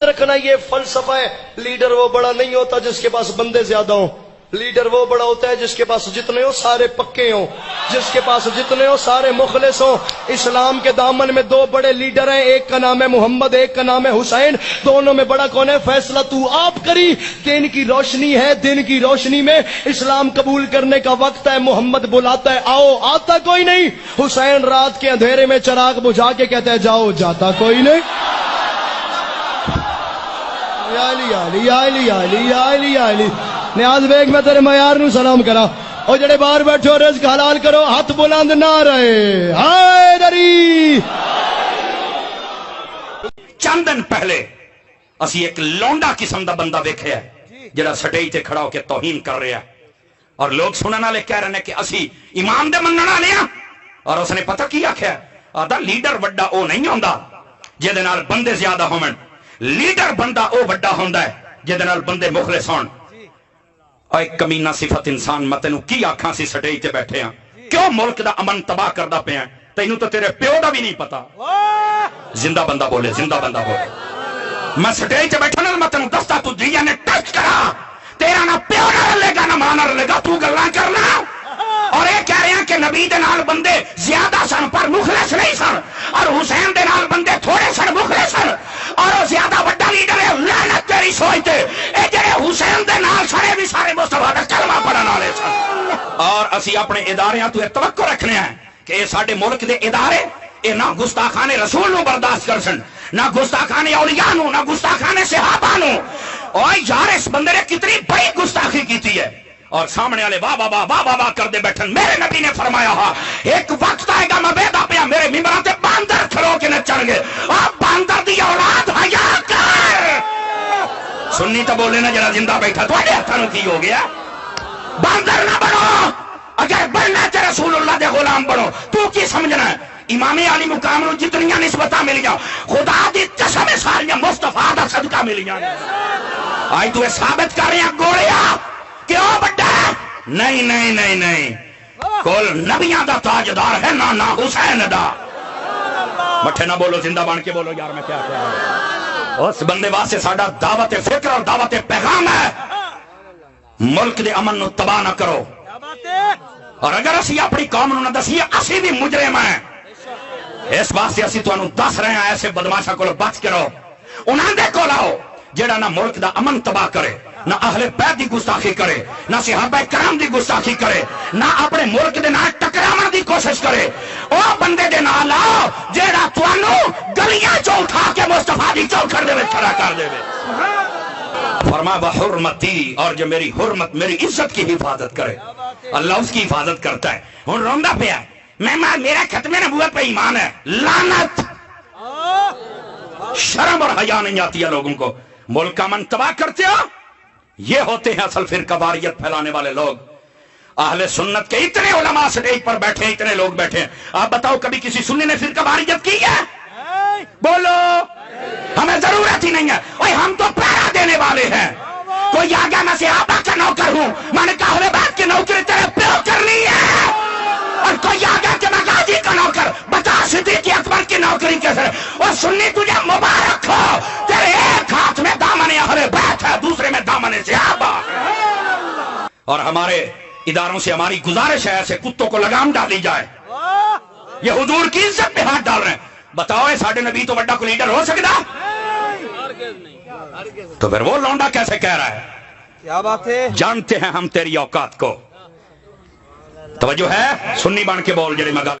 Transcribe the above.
رکھنا یہ فلسفہ ہے. لیڈر وہ بڑا نہیں ہوتا جس کے پاس بندے زیادہ ہوں. لیڈر وہ بڑا ہوتا ہے جس کے پاس جتنے ہو سارے پکے ہوں، جس کے پاس جتنے ہو سارے مخلص ہوں. اسلام کے دامن میں دو بڑے لیڈر ہیں، ایک کا نام ہے محمد، ایک کا نام ہے حسین. دونوں میں بڑا کون ہے؟ فیصلہ تو آپ کری. دن کی روشنی ہے، دن کی روشنی میں اسلام قبول کرنے کا وقت ہے. محمد بلاتا ہے آؤ، آتا کوئی نہیں. حسین رات کے اندھیرے میں چراغ بجھا کے کہتا ہے جاؤ، جاتا کوئی نہیں. یا علی یا علی یا علی یا علی یا علی یا علی. نیاز بیگ میں تیرے معیار نو سلام کرا. اور جڑے باہر بیٹھے ہو رزق حلال کرو، ہاتھ بلند نہ رہے. ہائے دری. چند دن پہلے اسی ایک لونڈا قسم دا بندہ ویکھیا ہے جڑا سٹیج تے کھڑا ہو کے توہین کر رہا ہے، اور لوگ سنن والے کہہ رہے ہیں کہ اسی امام دے منن والے ہاں. اور اس نے پتہ کی آکھیا؟ آدا لیڈر وڈا او نہیں ہوندا جے دے نال بندے زیادہ ہون، لیڈر بندہ او وڈا ہوندا ہے جے دے نال بندے مخلص ہون. اور ایک کمینہ صفت انسان، میں تینوں کی آکھاں سی سٹیج تے بیٹھے ہاں، کیوں ملک دا امن تباہ کردا پیا؟ تینوں تو تیرے پیو دا بھی نہیں پتا. زندہ بندہ بولے، زندہ بندہ بولے. میں سٹیج تے بیٹھا نا، میں تینوں دستا تو دیا نے ٹچ کرا، تیرا نہ پیو نہ رلے گا نہ ماں نہ رلے گا، تو گلاں کرنا. اور یہ کہہ رہے ہیں کہ نبی دے نال بندے زیادہ سن پر مخلص نہیں سن، اور حسین دے نال بندے تھوڑے سن مخلص سن، اور وہ زیادہ بڑا لیڈر ہے. لعنت تیری سوچ تے، اے جڑے حسین دے نال سارے بھی سارے مصطفیٰ دا کلمہ پڑھن والے سن. اور اسی اپنے اداریاں تو توقع رکھنے ہیں کہ یہ ساڈے ملک دے ادارے یہ نہ گستاخانے رسول نو برداشت کر سن، نہ گستاخانے اولیاء نو، نہ گستاخانے صحابہ نو. اور یار اس بندے نے کتنی بڑی گستاخی کیتی ہے، اور سامنے والے واہ واہ واہ واہ واہ کرتے بیٹھن. میرے نبی نے فرمایا ہا ایک وقت آئے گا میں بیدا پیا میرے ممبراں تے باندر کھلو کے نچن گے. آپ باندر دی اولاد حیا کر. سنی تو بولے نا جڑا زندہ بیٹھا تواڈے ہتھاں نوں کی ہو گیا؟ باندر نہ بنو، اگر بننا تے رسول اللہ دے غلام بنو. تو کی سمجھنا ہے؟ امام علی مقام نو جتنیاں نسبتاں ملیاں خدا دی قسم ساریاں مصطفیٰ دا صدقہ ملیاں. آج تو ثابت کر رہے ہیں گوڑیا کیوں بڑا ہے؟ نہیں نہیں نہیں نہیں، کول نبیاں دا تاجدار ہے نہ حسین دا. مٹھے نہ بولو، زندہ بن کے بولو. یار میں کیا کہہ رہا ہوں؟ اس بندے واسطے ساڈا دعوت فکر اور دعوت پیغام ہے، ملک دے امن نو تباہ نہ کرو. اور اگر اسی اپنی قوم نو نہ دسیے اسی بھی مجرم ہیں، اس واسطے اسی تانوں دس رہے ہیں ایسے بدماشاں کول بچ کے رہو. انہاں دے کول آؤ جڑا نہ ملک دا امن تباہ کرے، نہ اہل بیت دی گستاخی کرے، نہ صحابہ کرام دی گستاخی کرے، نہ اپنے ملک دے نال ٹکراون دی کوشش کرے. او بندے دے نال آؤ جیڑا تانوں گلیاں چوں اٹھا کے مصطفیٰ دی چوکھٹ دے وچ کھڑا کر دے. فرما بحرمتی، اور جو میری حرمت میری عزت کی حفاظت کرے اللہ اس کی حفاظت کرتا ہے. ہن روندا پیا میں میرا ختم نبوت پہ ایمان ہے. لعنت، شرم اور حیا نہیں آتی ہے لوگوں کو. ملک کا من تباہ کرتے ہو، یہ ہوتے ہیں اصل فرقہ واریت پھیلانے والے لوگ. اہل سنت کے اتنے علماء سٹیج پر بیٹھے ہیں، اتنے لوگ بیٹھے ہیں. آپ بتاؤ کبھی کسی سنی نے فرقہ واریت کی ہے؟ بولو. ہمیں ضرورت ہی نہیں ہے. اوے ہم تو پہرا دینے والے ہیں. کوئی آگیا میں صحابہ کا نوکر ہوں، میں نے کہا اہل بیت کی نوکری تیرے پیو کرنی ہے. اور کوئی آگیا کہ میں غازی کا نوکر، بتا صدیق اکبر کی نوکری کیسے؟ اور سنی تجھے مبارک ہو، تیرے ایک ہاتھ میں دامن اہل بیت ہے، دوسرے میں دامن صحابہ. اور ہمارے اداروں سے ہماری گزارش ہے ایسے کتوں کو لگام ڈالی جائے. یہ حضور کی عزت پہ ہاتھ ڈال رہے ہیں. بتاؤ ساڈے نبی تو بڑا کوئی لیڈر ہو سکتا؟ تو پھر وہ لونڈا کیسے کہہ رہا ہے؟ کیا بات ہے؟ جانتے ہیں ہم تیری اوقات کو. توجہ ہے؟ سنی بن کے بول جڑی مگا